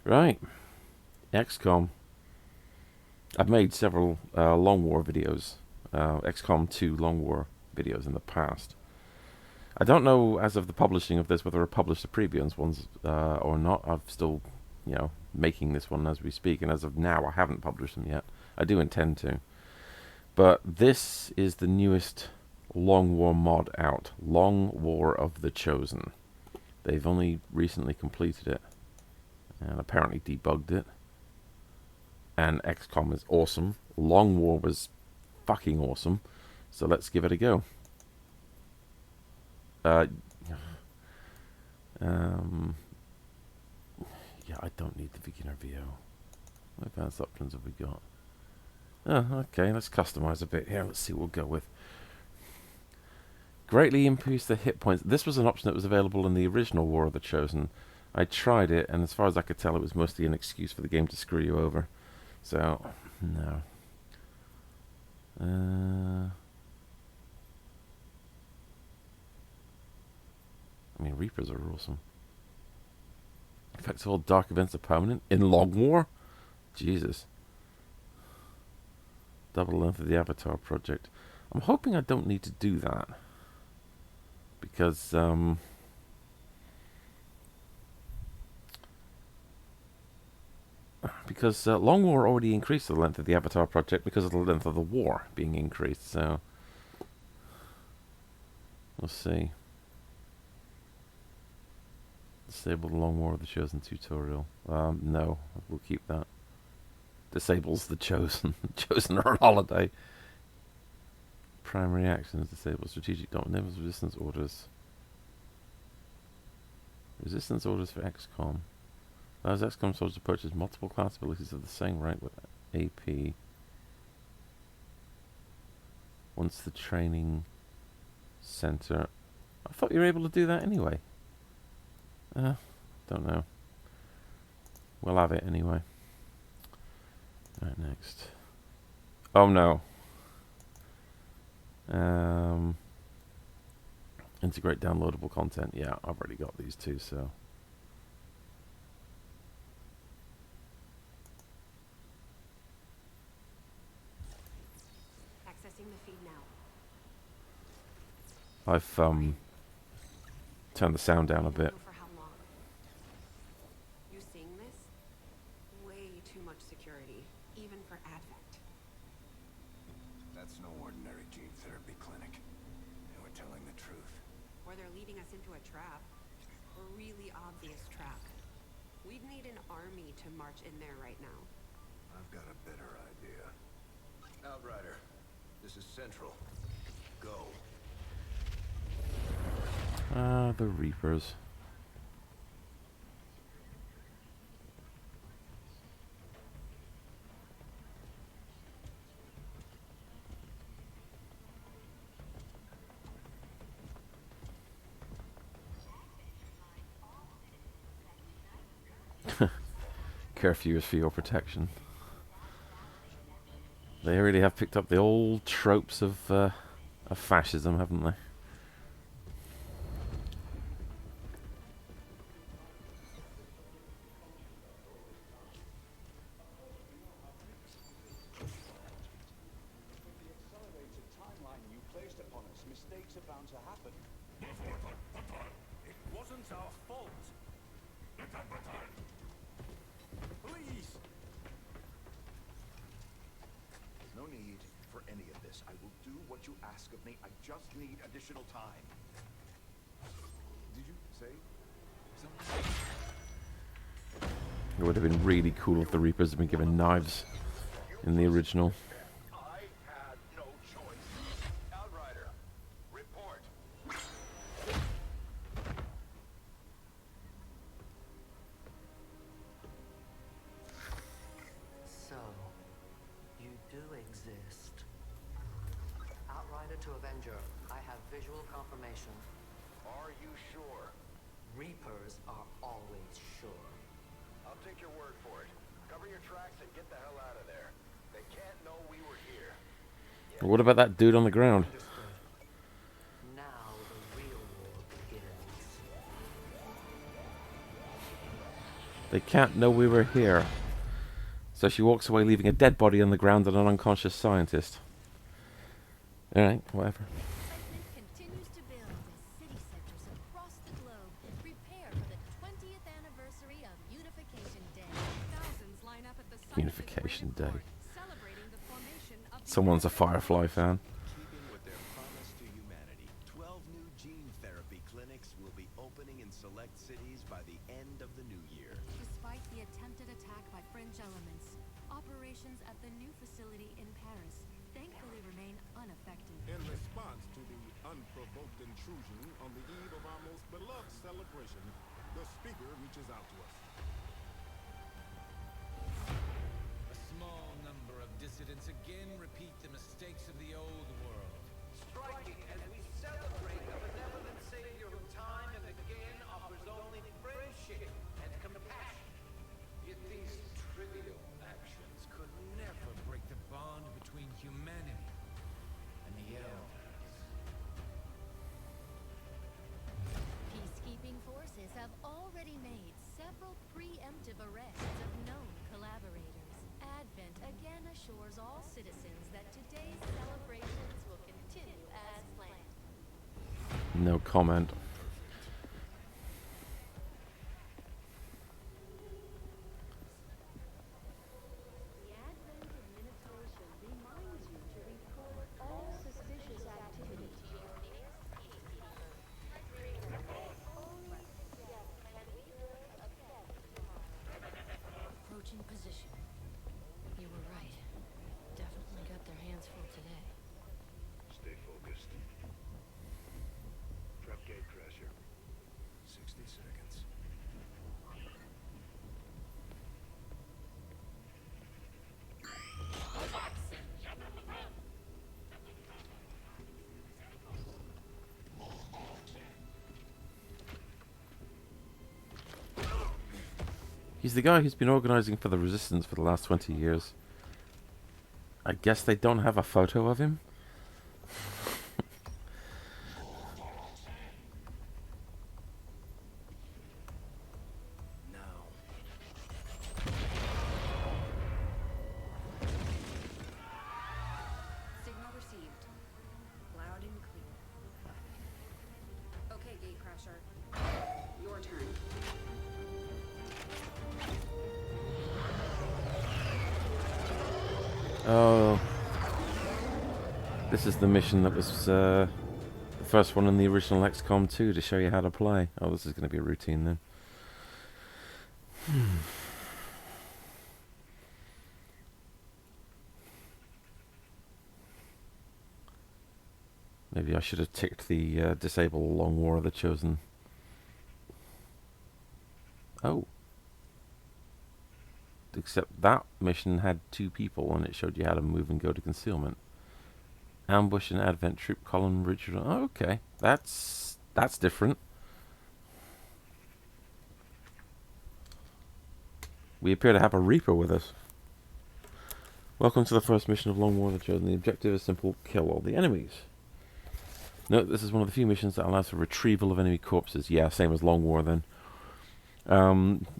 Right, XCOM. I've made several Long War videos, XCOM 2 Long War videos in the past. I don't know, as of the publishing of this, whether I published the previous ones or not. I'm still, making this one as we speak, and as of now, I haven't published them yet. I do intend to. But this is the newest Long War mod out. Long War of the Chosen. They've only recently completed it, and apparently debugged it. And XCOM is awesome. Long War was fucking awesome. So let's give it a go. Yeah, I don't need the beginner VO. What advanced options have we got? Oh, okay, let's customize a bit here. Let's see what we'll go with. Greatly increase the hit points. This was an option that was available in the original War of the Chosen. I tried it, and as far as I could tell, it was mostly an excuse for the game to screw you over. So, no. I mean, Reapers are awesome. Effects of all dark events are permanent in Long War? Jesus. Double length of the Avatar project. I'm hoping I don't need to do that. Because, Long War already increased the length of the Avatar project because of the length of the war being increased, so... We'll see. Disable the Long War of the Chosen tutorial. No, we'll keep that. Disables the Chosen. Chosen are on holiday. Primary actions disable strategic dominance resistance orders. Resistance orders for XCOM. Allows XCOM soldiers to purchase multiple class abilities of the same rank with AP. Once the training center. I thought you were able to do that anyway. Don't know. We'll have it anyway. Right, next. Oh no. Integrate downloadable content. Yeah, I've already got these two, so. Accessing the feed now. I've turned the sound down a bit. For how long? You seeing this? Way too much security, even for Advent. That's no ordinary gene therapy clinic. And we're telling the truth. Or they're leading us into a trap. A really obvious trap. We'd need an army to march in there right now. I've got a better idea. Outrider, this is Central. Go. The Reapers. Curfew is for your protection. They really have picked up the old tropes of fascism, haven't they? No need for any of this. I will do what you ask of me. I just need additional time. Did you say something? It would have been really cool if the Reapers had been given knives in the original. I had no choice. Outrider, report. So, you do exist. Outrider to Avenger, I have visual confirmation. Are you sure? Reapers are always sure. I'll take your word for it. Cover your tracks and get the hell out of there. They can't know we were here. What about that dude on the ground? Understood. Now the real war begins. They can't know we were here. So she walks away, leaving a dead body on the ground and an unconscious scientist. Alright, whatever. Excitement continues to build as city sectors across the globe prepare for the 20th anniversary of Unification Day. Thousands line up at the site of this Unification great Day. accord, celebrating the formation of the Someone's a United Firefly fan. Keeping with their promise to humanity, 12 new gene therapy clinics will be opening in select cities by the end of the new year. Despite the attempted attack by fringe elements, operations at the new facility in Paris thankfully remain unaffected. In response to the unprovoked intrusion on the eve of our most beloved celebration, the speaker reaches out to us. A small number of dissidents again repeat the mistakes of the old world. Striking as we celebrate a benevolent savior who time and again offers only friendship and compassion. Yet these trivial actions could never break the bond between humanity and the elders. Peacekeeping forces have already made several preemptive arrests of known collaborators. Advent again assures all citizens that today's celebrations will continue as planned. No comment. The Advent administration reminds you to report all suspicious activity. Approaching position. You were right. Definitely got their hands full today. Stay focused. Trap gate crasher. 60 seconds. He's the guy who's been organizing for the resistance for the last 20 years. I guess they don't have a photo of him? Now, Signal received. Loud and clear. Okay, Gatecrasher. Your turn. Oh. This is the mission that was the first one in the original XCOM 2 to show you how to play. Oh, this is going to be a routine then. Maybe I should have ticked the disable Long War of the Chosen. Oh. Except that mission had 2 people and it showed you how to move and go to concealment. Ambush and Advent troop column Richard. Oh, okay. That's different. We appear to have a Reaper with us. Welcome to the first mission of Long War of the Chosen. The objective is simple: kill all the enemies. Note, this is one of the few missions that allows for retrieval of enemy corpses. Yeah, same as Long War then.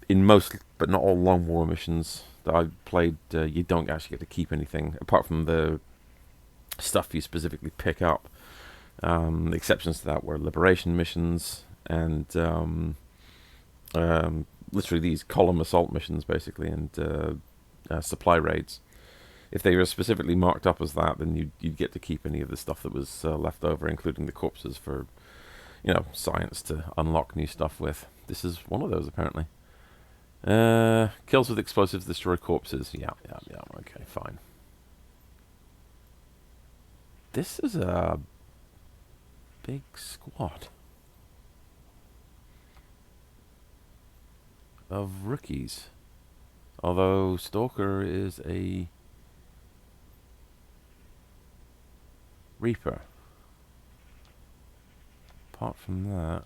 In most, but not all Long War missions that I played, you don't actually get to keep anything, apart from the stuff you specifically pick up. The exceptions to that were liberation missions and literally these column assault missions, basically, and supply raids. If they were specifically marked up as that, then you'd get to keep any of the stuff that was left over, including the corpses for, you know, science to unlock new stuff with. This is one of those, apparently. Kills with explosives destroy corpses. Yeah, okay, fine. This is a big squad of rookies. Although Stalker is a Reaper. Apart from that,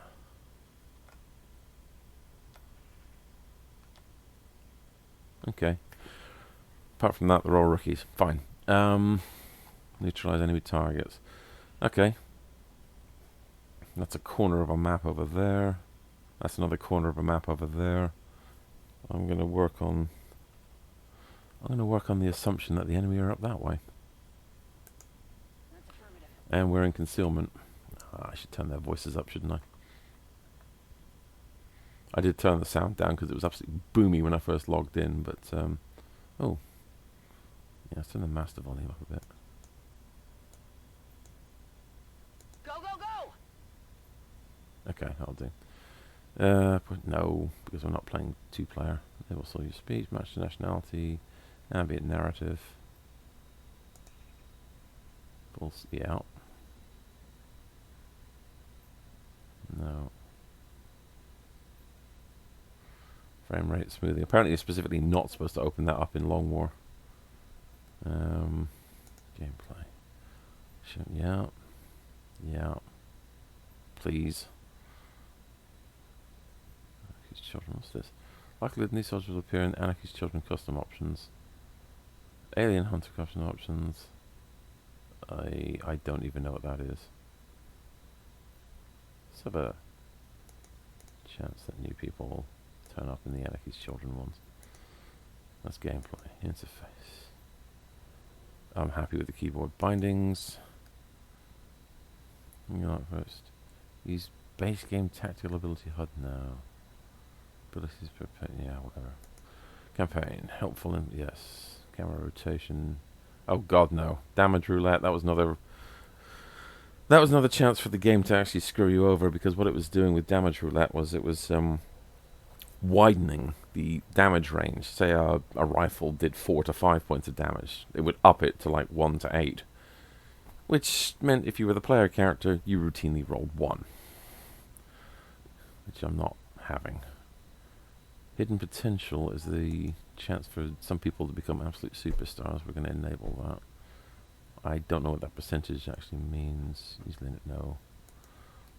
okay. Apart from that, they're all rookies. Fine. Neutralize enemy targets. Okay. That's a corner of a map over there. That's another corner of a map over there. I'm going to work on the assumption that the enemy are up that way. And we're in concealment. I should turn their voices up, shouldn't I? I did turn the sound down because it was absolutely boomy when I first logged in, but oh. Yeah, let's turn the master volume up a bit. Go, go, go! Okay, I'll do. No, because I'm not playing two-player. Enable soldier speech, match to nationality, ambient narrative. Yeah. No. Frame rate smoothing. Apparently, you're specifically not supposed to open that up in Long War. Gameplay. Yeah. Yeah. Please. Anarchy's Children, what's this? Likely that new soldiers will appear in Anarchy's Children custom options. Alien Hunter custom options. I don't even know what that is. Let's have a chance that new people will turn up in the Anarchy's Children ones. That's gameplay. Interface. I'm happy with the keyboard bindings. First. Use base game tactical ability HUD now. Abilities prepare, yeah, whatever. Campaign. Helpful in, yes. Camera rotation. Oh god, no. Damage roulette. That was another chance for the game to actually screw you over, because what it was doing with damage roulette was it was widening the damage range. Say a rifle did 4 to 5 points of damage. It would up it to like 1 to 8. Which meant if you were the player character, you routinely rolled 1. Which I'm not having. Hidden potential is the chance for some people to become absolute superstars. We're going to enable that. I don't know what that percentage actually means. Usually no.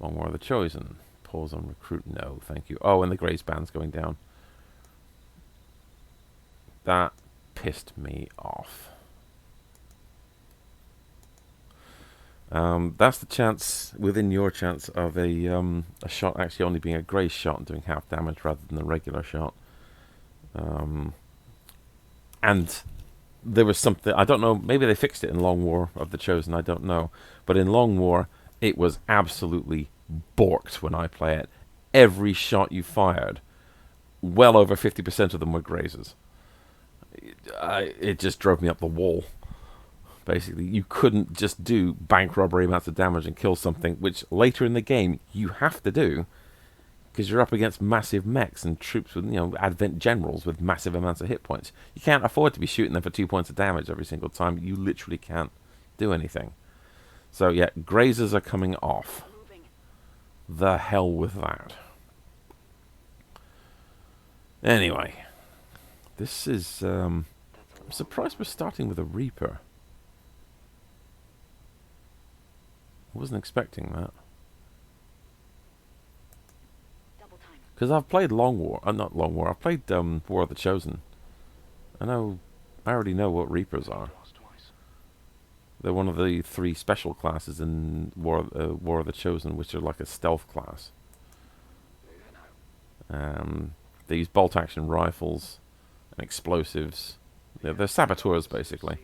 Long War of the Chosen. Pause on recruit. No, thank you. Oh, and the Grace band's going down. That pissed me off. That's the chance, within your chance, of a shot actually only being a Grace shot and doing half damage rather than a regular shot. And there was something, I don't know, maybe they fixed it in Long War of the Chosen, I don't know. But in Long War, it was absolutely borked when I play it. Every shot you fired, well over 50% of them were grazes. It just drove me up the wall. Basically, you couldn't just do bank robbery amounts of damage and kill something, which later in the game you have to do, because you're up against massive mechs and troops with, advent generals with massive amounts of hit points. You can't afford to be shooting them for 2 points of damage every single time. You literally can't do anything. So yeah, grazers are coming off. The hell with that. Anyway, this is I'm surprised we're starting with a Reaper. I wasn't expecting that. Because I've played Long War. Not Long War. I've played War of the Chosen. I already know what Reapers are. They're one of the 3 special classes in War of the Chosen, which are like a stealth class. They use bolt-action rifles and explosives. They're saboteurs, basically.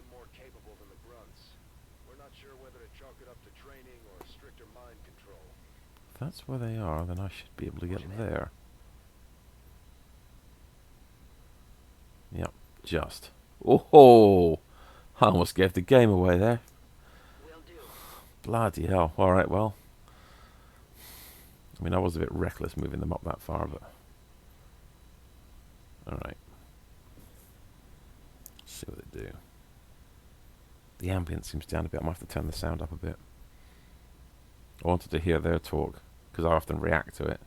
If that's where they are, then I should be able to get there. Yep, just. Oh, I almost gave the game away there. Bloody hell. Alright, well. I mean, I was a bit reckless moving them up that far, but... Alright. Let's see what they do. The ambience seems down a bit. I might have to turn the sound up a bit. I wanted to hear their talk, because I often react to it.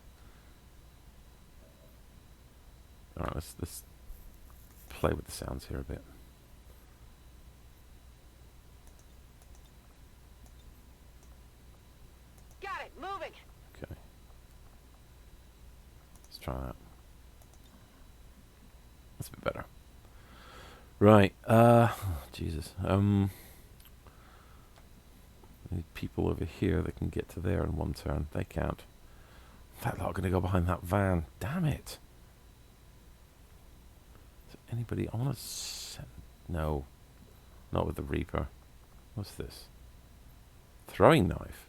Alright, let's play with the sounds here a bit. Got it, moving. Okay. Let's try that. That's a bit better. Right, Jesus. Need people over here that can get to there in one turn. They can't. That lot are going to go behind that van. Damn it. Anybody? I want to... No. Not with the Reaper. What's this? Throwing knife.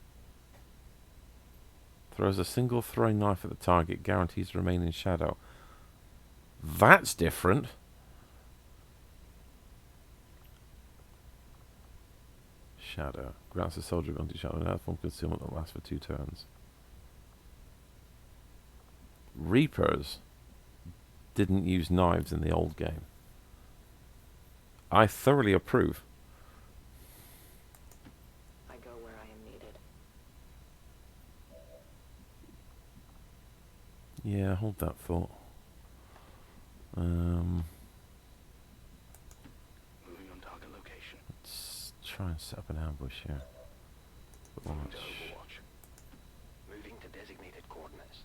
Throws a single throwing knife at the target. Guarantees to remain in shadow. That's different. Shadow. Grants the soldier ability shadow. Now form concealment that lasts for 2 turns. Reapers didn't use knives in the old game. I thoroughly approve. I go where I am needed. Yeah, hold that thought. Moving on target location. Let's try and set up an ambush here. Moving to Overwatch. Moving to designated coordinates.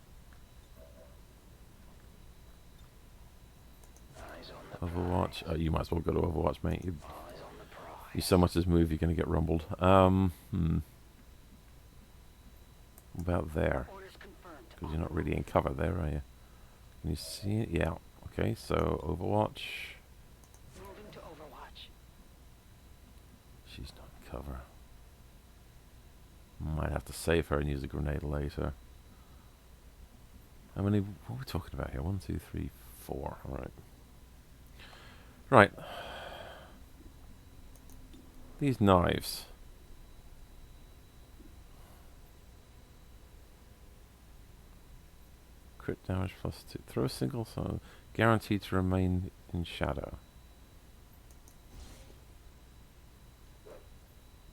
Eyes on the Overwatch. Oh, you might as well go to Overwatch, mate. You Eyes on the prize. so much as move, you're going to get rumbled. About there? Orders confirmed. Because you're not really in cover there, are you? Can you see it? Yeah. Okay, so Overwatch. Moving to Overwatch. She's not in cover. Might have to save her and use a grenade later. How many? What are we talking about here? 1, 2, 3, 4. All right. Right. These knives. Crit damage +2. Throw a single so guaranteed to remain in shadow.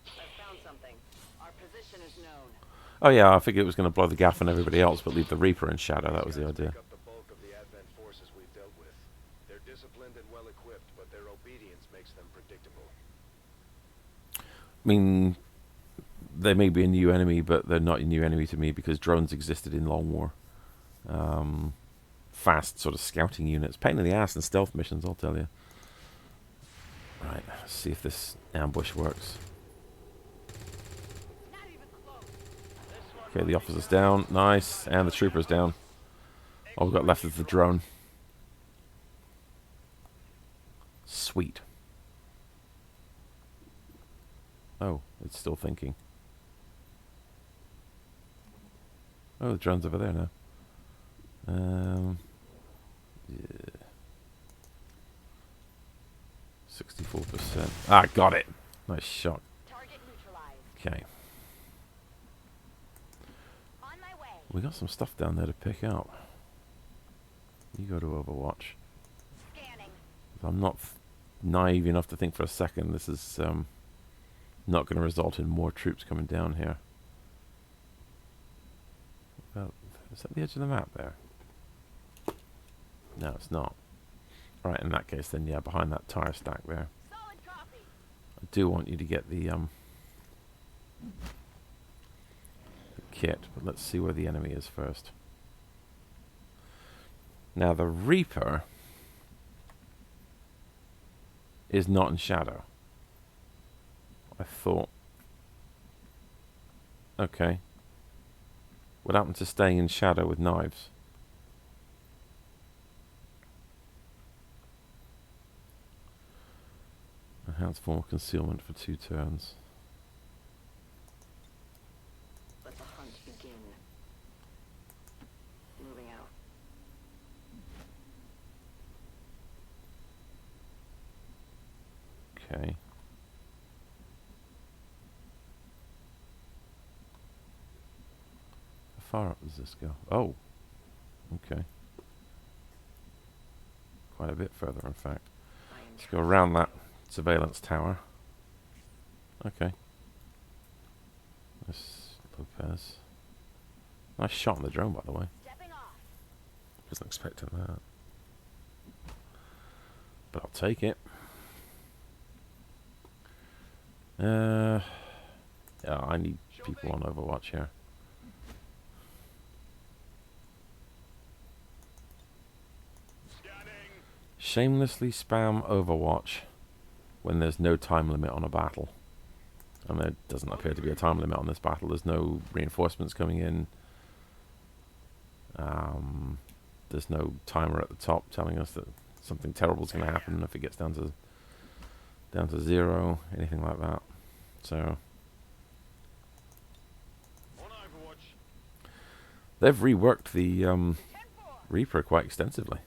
I found something. Our position is known. Oh yeah, I figured it was going to blow the gaff on everybody else, but leave the Reaper in shadow. That was the idea. Make up the bulk of the Advent forces we've dealt with. They're disciplined and well equipped, but their obedience makes them predictable. I mean, they may be a new enemy, but they're not a new enemy to me because drones existed in Long War. Fast sort of scouting units. Pain in the ass in stealth missions, I'll tell you. Right, let's see if this ambush works. Not even close. This one Okay, the officer's down. Nice. And the trooper's down. All we've got left is the drone. Sweet. Oh, it's still thinking. Oh, the drone's over there now. Yeah. 64%. Ah, got it. Nice shot. Target neutralized. Okay. On my way. We got some stuff down there to pick up. You go to Overwatch. Scanning. I'm not naive enough to think for a second this is not going to result in more troops coming down here. About, is that the edge of the map there? No, it's not. Right, in that case, then yeah, behind that tire stack there. Solid copy. I do want you to get the kit, but let's see where the enemy is first. Now the Reaper is not in shadow. I thought. Okay. What happened to staying in shadow with knives? Enhanced form of concealment for 2 turns. Let the hunt begin. Moving out. Okay. How far up does this go? Oh. Okay. Quite a bit further, in fact. Let's go around that surveillance tower. Okay. This Lopez. Nice shot on the drone, by the way. Stepping off. Wasn't expecting that. But I'll take it. Yeah, I need people on Overwatch here. Shamelessly spam Overwatch when there's no time limit on a battle. And there doesn't appear to be a time limit on this battle. There's no reinforcements coming in. There's no timer at the top telling us that something terrible's going to happen if it gets down to 0, anything like that. So they've reworked the Reaper quite extensively.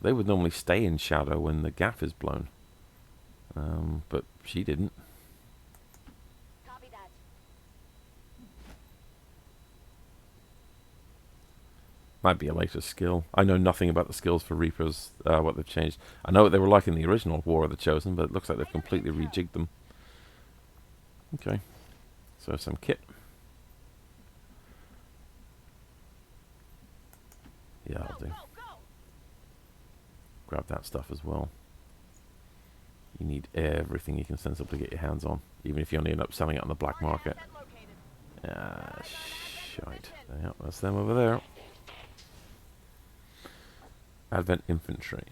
They would normally stay in shadow when the gaff is blown, but she didn't. Copy that. Might be a later skill. I know nothing about the skills for Reapers, what they've changed. I know what they were like in the original War of the Chosen, but it looks like they've completely rejigged them. Okay, so some kit. Yeah, I'll do. Grab that stuff as well. You need everything you can sensibly get your hands on, even if you only end up selling it on the black market. Ah, shite. Yeah, that's them over there. Advent Infantry.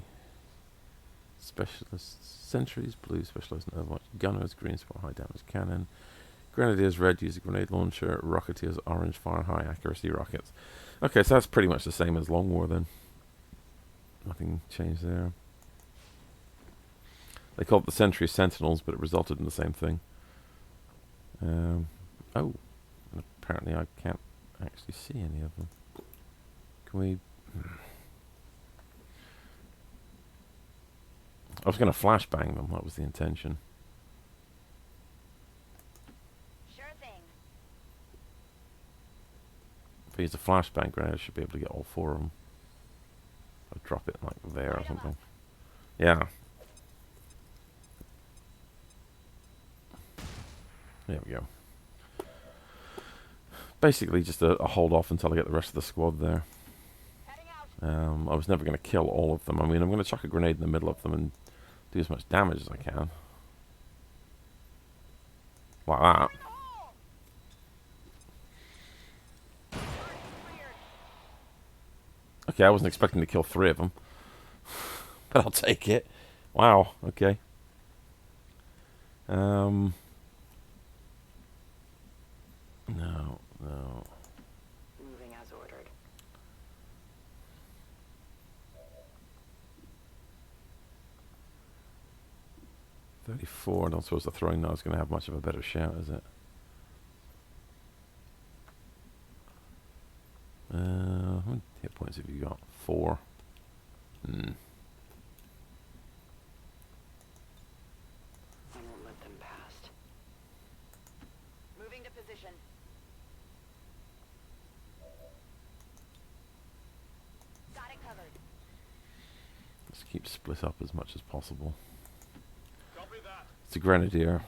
Specialists, Sentries, blue, specialized in Overwatch. Gunners, green, spot high damage cannon. Grenadiers, red, use a grenade launcher. Rocketeers, orange, fire high accuracy rockets. Okay, so that's pretty much the same as Long War then. Nothing changed there. They called the Sentry Sentinels, but it resulted in the same thing. Oh, and apparently I can't actually see any of them. Can we... I was going to flashbang them, that was the intention. Sure thing. If I use a flashbang grenade, I should be able to get all 4 of them. I'll drop it like there or something. Yeah. There we go. Basically just a hold off until I get the rest of the squad there. I was never going to kill all of them. I mean, I'm going to chuck a grenade in the middle of them and do as much damage as I can. Like that. Okay, I wasn't expecting to kill 3 of them. But I'll take it. Wow, okay. No. 34, I don't suppose the throwing now is going to have much of a better shout, is it? How many hit points have you got? 4. I won't let them past. Moving to position. Got it covered. Let's keep split up as much as possible. It's a grenadier,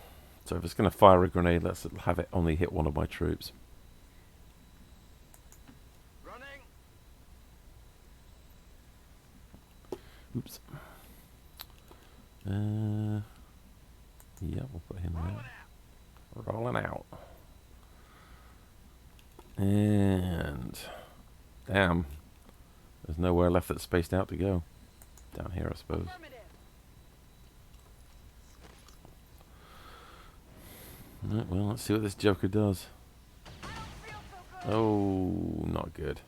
so if it's going to fire a grenade, let's have it only hit one of my troops. Running. Oops. Yeah, we'll put him there. Rolling out. And damn, there's nowhere left that's spaced out to go. Down here, I suppose. Right, well, let's see what this Joker does. Oh, not good.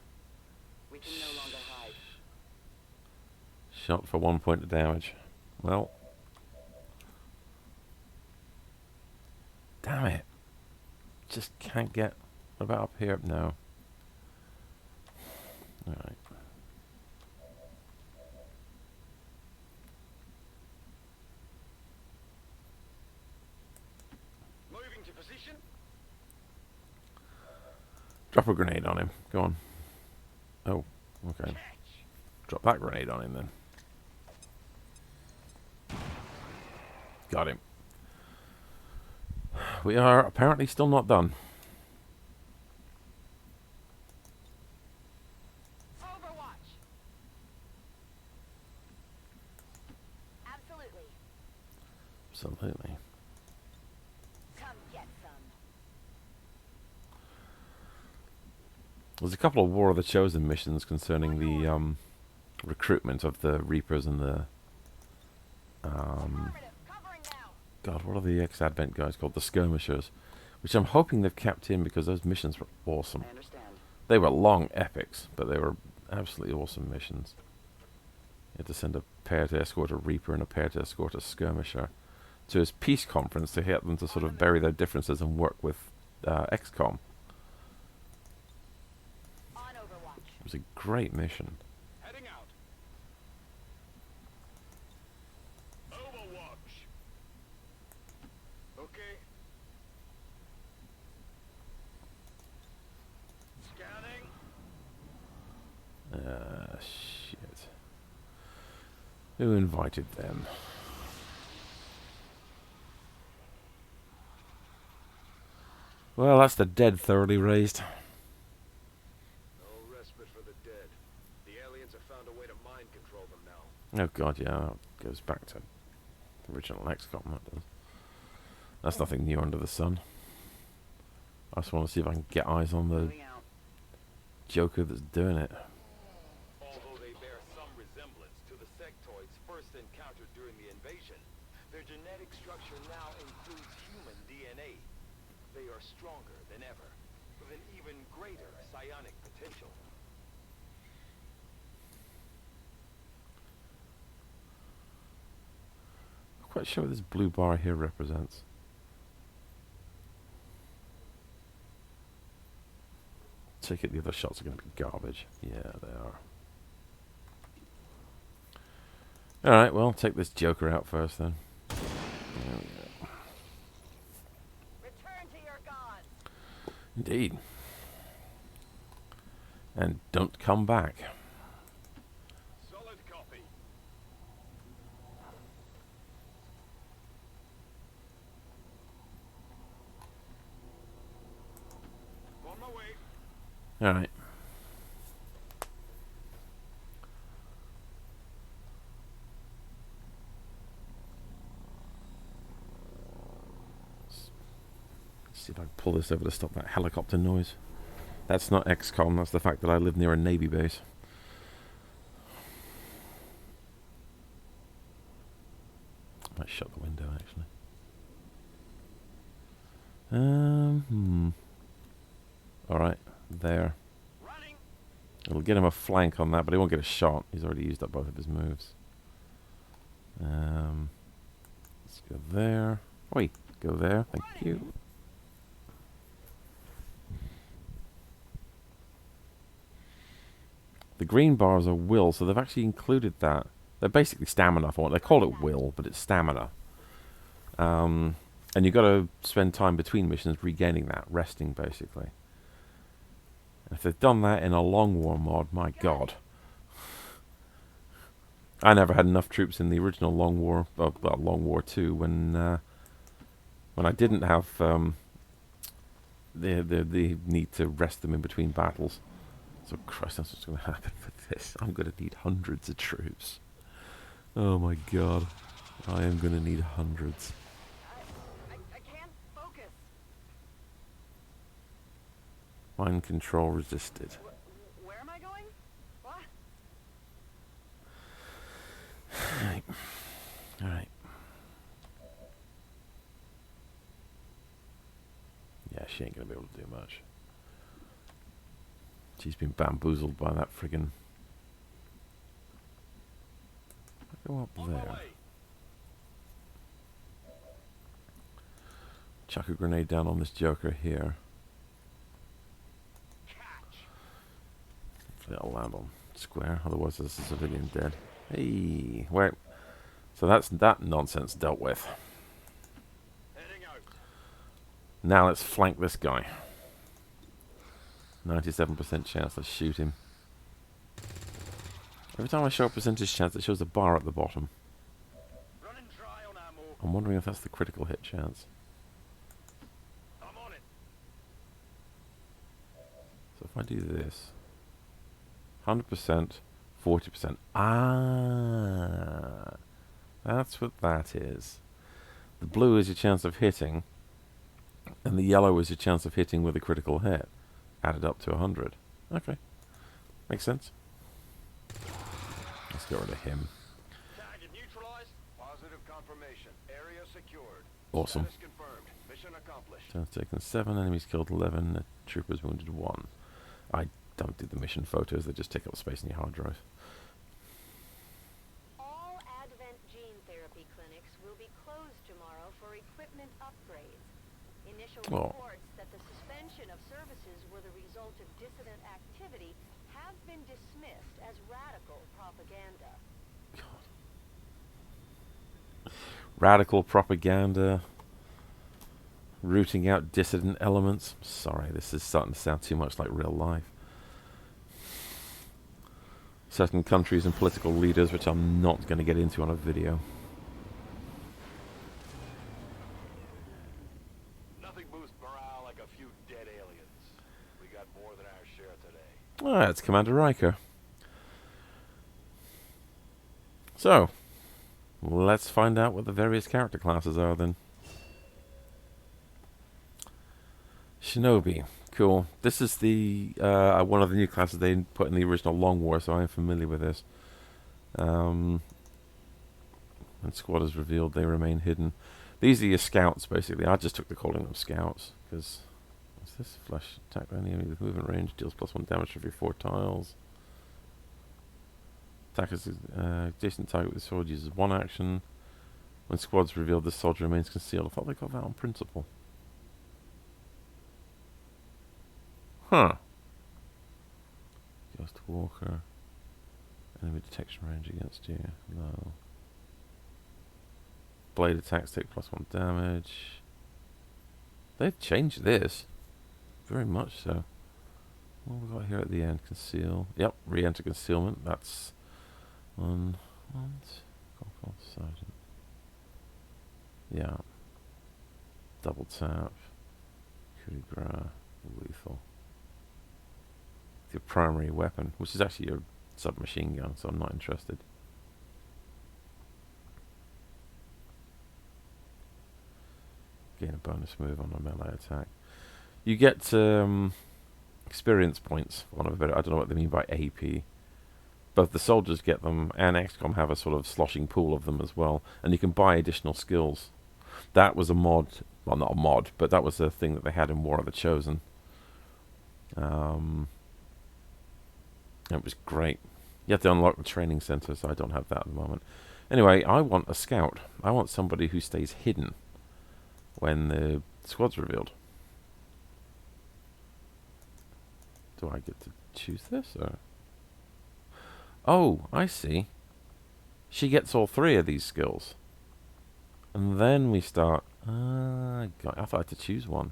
We can no longer hide. Shot for 1 point of damage. Well. Damn it. Just can't get... What about up here? No. Alright. Moving to position. Drop a grenade on him. Go on. Oh, okay. Drop that grenade on him then. Got him. We are apparently still not done. Overwatch. Absolutely. Absolutely. Come get some. There's a couple of War of the Chosen missions concerning the recruitment of the Reapers and the God, what are the ex-Advent guys called? The Skirmishers, which I'm hoping they've kept in because those missions were awesome. I understand. They were long epics, but they were absolutely awesome missions. had to send a pair to escort a Reaper and a pair to escort a Skirmisher to his peace conference to get them to sort of bury their differences and work with XCOM. It was a great mission. Heading out. Overwatch. Okay. Scanning. Shit. Who invited them? Well, that's the dead thoroughly raised. No respite for the dead. The aliens have found a way to mind control them now. Oh god, yeah, that goes back to the original XCOM, that does. That's nothing new under the sun. I just want to see if I can get eyes on the Joker that's doing it. Although they bear some resemblance to the sectoids first encountered during the invasion, their genetic structure now includes human DNA. They are stronger than ever, with an even greater psionic potential. Not quite sure what this blue bar here represents. Take it the other shots are going to be garbage. Yeah, they are. Alright, well, take this Joker out first then. There we go. Return to your gods. Indeed. And don't come back. Solid copy. On my way. Alright. See if I can pull this over to stop that helicopter noise. That's not XCOM, that's the fact that I live near a Navy base. I might shut the window actually. Alright, there. Running. It'll get him a flank on that, but he won't get a shot. He's already used up both of his moves. Let's go there. Wait, go there. Thank you. The green bars are will, so they've actually included that. They're basically stamina for what they call it will, but it's stamina. And you've got to spend time between missions regaining that, resting basically. If they've done that in a Long War mod, my god. I never had enough troops in the original Long War, well, Long War 2, when I didn't have the need to rest them in between battles. So Christ, that's what's going to happen with this. I'm going to need hundreds of troops. Oh my god. I am going to need hundreds. I can't focus. Mind control resisted. Where am I going? What? Alright. Alright. Yeah, she ain't going to be able to do much. She's been bamboozled by that friggin'... Go up there. Chuck a grenade down on this Joker here. Hopefully that'll land on square, otherwise there's a civilian dead. Hey, wait. So that's that nonsense dealt with. Now let's flank this guy. 97% chance, let's shoot him. Every time I show a percentage chance, it shows a bar at the bottom. I'm wondering if that's the critical hit chance. I'm on it. So if I do this, 100%, 40%. Ah, that's what that is. The blue is your chance of hitting, and the yellow is your chance of hitting with a critical hit, added up to 100. Okay, makes sense. Let's get rid of him. Target neutralized. Positive confirmation. Area secured. Awesome. Status confirmed. Mission accomplished. Turns taken 7, enemies killed 11, troopers wounded 1. I don't do the mission photos, they just take up space in your hard drive. tomorrow for equipment upgrades. Initial Oh. reports that the suspension of services were the result of dissident activity have been dismissed as radical propaganda. Radical propaganda. Rooting out dissident elements. Sorry, this is starting to sound too much like real life. Certain countries and political leaders, which I'm not going to get into on a video. Nothing boosts morale like a few dead aliens. We got more than our share today. Ah, it's Commander Riker. So, let's find out what the various character classes are then. Shinobi. Cool. This is the one of the new classes they put in the original Long War, so I'm familiar with this. When squad is revealed, they remain hidden. These are your scouts, basically. I just took to calling them scouts, because... What's this? Flash attack enemy with movement range, deals +1 damage every 4 tiles. Attackers adjacent target with sword uses 1 action. When squad's revealed, the soldier remains concealed. I thought they got that on principle. Huh. Ghost Walker. Enemy detection range against you. No. Blade attacks take +1 damage. They've changed this. Very much so. What have we got here at the end? Conceal. Yep, re-enter concealment. That's one. Sergeant. Yeah. Double tap. Coup de grace. Lethal. Your primary weapon, which is actually your submachine gun, so I'm not interested. Gain a bonus move on a melee attack. You get experience points. I don't know what they mean by AP. Both the soldiers get them, and XCOM have a sort of sloshing pool of them as well, and you can buy additional skills. That was a mod, well, not a mod, but that was a thing that they had in War of the Chosen. It was great. You have to unlock the training center, so I don't have that at the moment. Anyway, I want a scout. I want somebody who stays hidden when the squad's revealed. Do I get to choose this, or? Oh, I see. She gets all 3 of these skills. And then we start... I thought I had to choose one.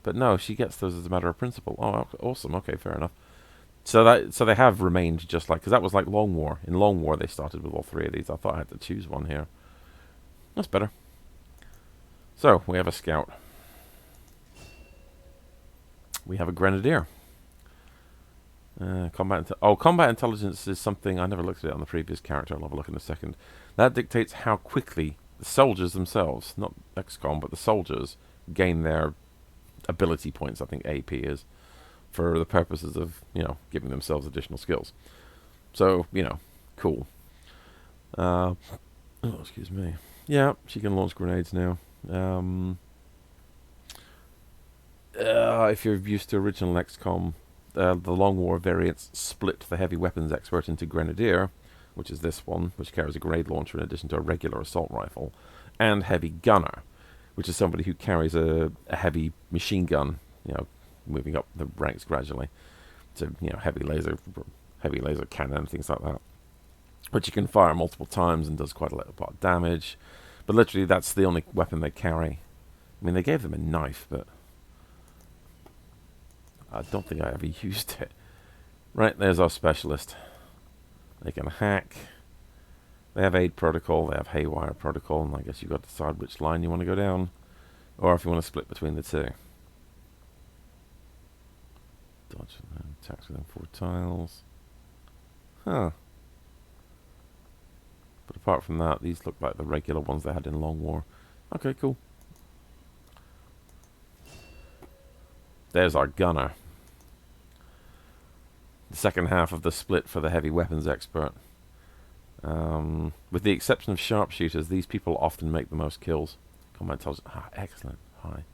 But no, she gets those as a matter of principle. Oh, awesome. Okay, fair enough. So they have remained just like... Because that was like Long War. In Long War, they started with all 3 of these. I thought I had to choose one here. That's better. So, we have a scout. We have a grenadier. Combat intelligence is something... I never looked at it on the previous character. I'll have a look in a second. That dictates how quickly the soldiers themselves, not XCOM, but the soldiers, gain their ability points, I think AP is, for the purposes of, giving themselves additional skills. So, cool. Excuse me. Yeah, she can launch grenades now. If you're used to original XCOM, the Long War variants split the heavy weapons expert into Grenadier, which is this one, which carries a grenade launcher in addition to a regular assault rifle, and Heavy Gunner, which is somebody who carries a heavy machine gun, moving up the ranks gradually to, heavy laser cannon, things like that, which you can fire multiple times and does quite a lot of damage. But literally, that's the only weapon they carry. I mean, they gave them a knife, but I don't think I ever used it. Right, there's our specialist. They can hack. They have aid protocol. They have haywire protocol. And I guess you've got to decide which line you want to go down, or if you want to split between the 2. Dodge and attacks within 4 tiles. Huh. But apart from that, these look like the regular ones they had in Long War. Okay, cool. There's our gunner. The second half of the split for the heavy weapons expert. With the exception of sharpshooters, these people often make the most kills. Combat intelligence. Excellent. High.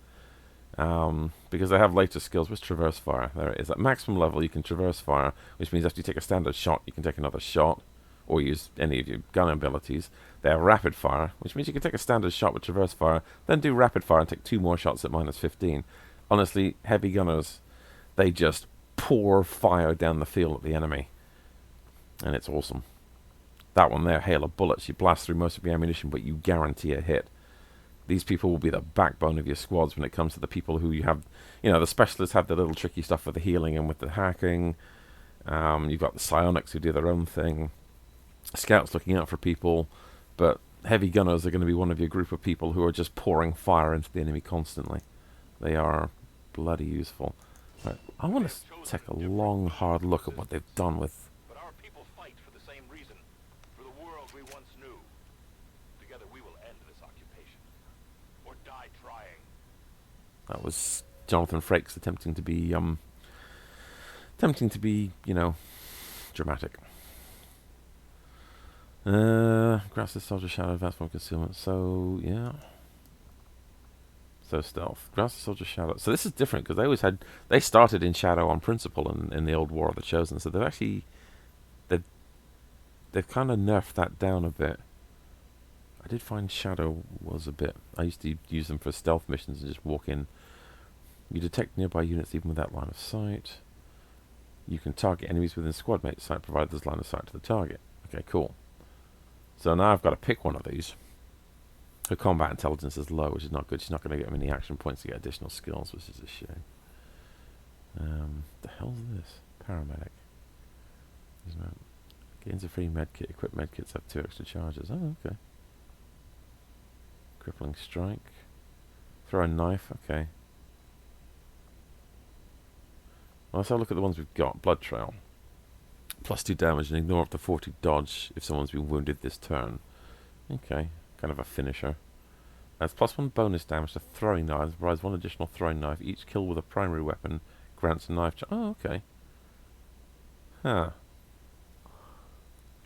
Because they have later skills with traverse fire. There it is. At maximum level, you can traverse fire, which means after you take a standard shot, you can take another shot. or use any of your gun abilities. They have rapid fire, which means you can take a standard shot with traverse fire, then do rapid fire and take 2 more shots at minus 15. Honestly, heavy gunners, they just pour fire down the field at the enemy. And it's awesome. That one there, hail of bullets. You blast through most of your ammunition, but you guarantee a hit. These people will be the backbone of your squads when it comes to the people who you have. You know, the specialists have the little tricky stuff with the healing and with the hacking. You've got the psionics who do their own thing. Scouts looking out for people. But heavy gunners are going to be one of your group of people who are just pouring fire into the enemy constantly. They are bloody useful. Right, I want to take a long, hard look at what they've done with... But our people fight for the same reason. For the world we once knew. Together we will end this occupation. Or die trying. That was Jonathan Frakes attempting to be, you know, dramatic. Grass's Soldier Shadow, advanced from concealment. So, yeah. So stealth. Grass's Soldier Shadow. So this is different, because they always had... They started in Shadow on principle in the old War of the Chosen, so they've actually... They've kind of nerfed that down a bit. I did find Shadow was a bit... I used to use them for stealth missions and just walk in. You detect nearby units even without line of sight. You can target enemies within squad mate sight, provided there's line of sight to the target. Okay, cool. So now I've got to pick one of these. Her combat intelligence is low, which is not good. She's not going to get many action points to get additional skills, which is a shame. The hell's this? Paramedic. Gains a free medkit. Equipped medkits have 2 extra charges. Oh, okay. Crippling strike. Throw a knife. Okay. Well, let's have a look at the ones we've got. Blood Trail. +2 damage and ignore up to 40 dodge if someone's been wounded this turn. Okay. Kind of a finisher. That's +1 bonus damage to throwing knives. Provides 1 additional throwing knife. Each kill with a primary weapon grants a knife. Oh, okay. Huh.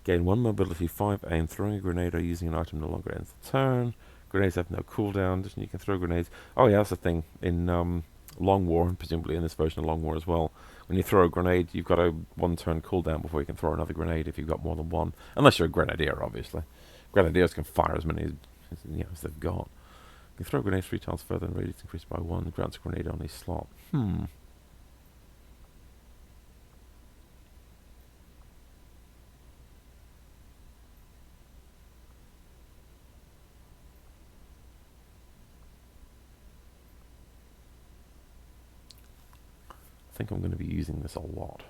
Gain 1 mobility, 5 aim. Throwing a grenade or using an item no longer ends the turn. Grenades have no cooldown. You can throw grenades. Oh yeah, that's the thing. In Long War, and presumably in this version of Long War as well, when you throw a grenade, you've got a 1 turn cooldown before you can throw another grenade if you've got more than one. Unless you're a grenadier, obviously. Grenadiers can fire as many as they've got. You can throw grenades 3 tiles further and radius increased by 1. Grants a grenade on each slot. I think I'm going to be using this a lot.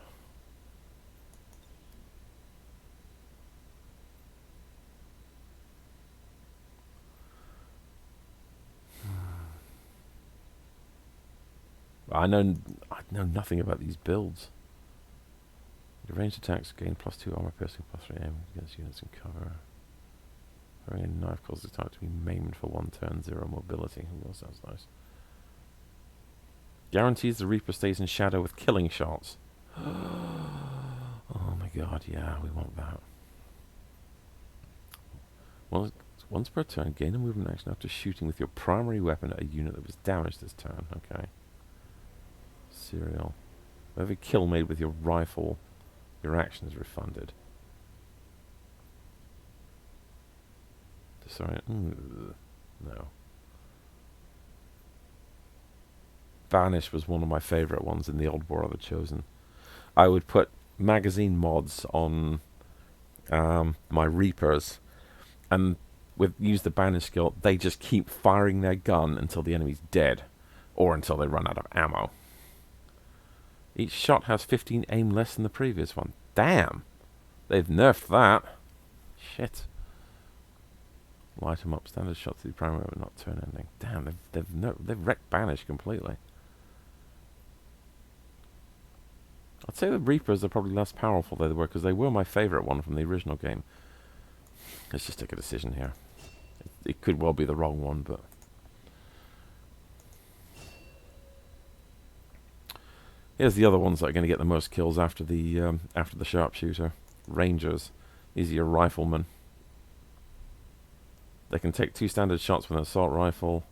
I know nothing about these builds. Your ranged attacks gain +2 armor piercing, +3 aim against units in cover. Throwing a knife causes the target to be maimed for 1 turn, 0 mobility. Ooh, that sounds nice. Guarantees the Reaper stays in shadow with killing shots. Oh my god, yeah, we want that. Well, once per turn, gain a movement action after shooting with your primary weapon at a unit that was damaged this turn. Okay. Serial. For every kill made with your rifle, your action is refunded. Sorry. No. Banish was one of my favourite ones in the old War of the Chosen. I would put magazine mods on my Reapers, and use the Banish skill. They just keep firing their gun until the enemy's dead, or until they run out of ammo. Each shot has 15 aim less than the previous one. Damn! They've nerfed that. Shit. Light them up. Standard shots to the primary weapon, not turn ending. Damn, they've wrecked Banish completely. I'd say the Reapers are probably less powerful than they were, because they were my favourite one from the original game. Let's just take a decision here. It could well be the wrong one, but... Here's the other ones that are going to get the most kills after the sharpshooter. Rangers. These are your riflemen. They can take 2 standard shots with an assault rifle.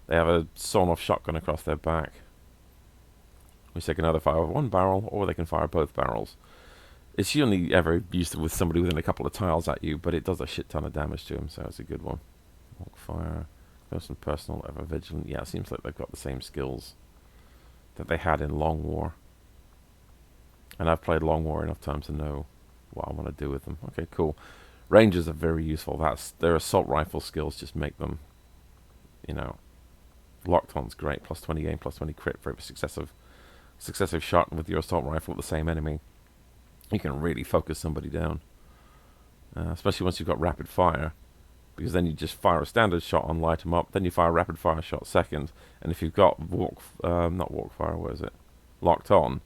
They have a sawn-off shotgun across their back, which they can either fire with 1 barrel, or they can fire both barrels. It's only ever used with somebody within a couple of tiles at you, but it does a shit ton of damage to him, so it's a good one. Walk fire, close and personal, ever vigilant. Yeah, it seems like they've got the same skills that they had in Long War. And I've played Long War enough times to know what I want to do with them. Okay, cool. Rangers are very useful. Their assault rifle skills just make them, you know, locked on's great. Plus 20 aim, plus 20 crit for every successive shot with your assault rifle at the same enemy. You can really focus somebody down. Especially once you've got rapid fire. Because then you just fire a standard shot on, light them up. Then you fire a rapid fire shot second. And if you've got not walk fire, what is it? Locked on.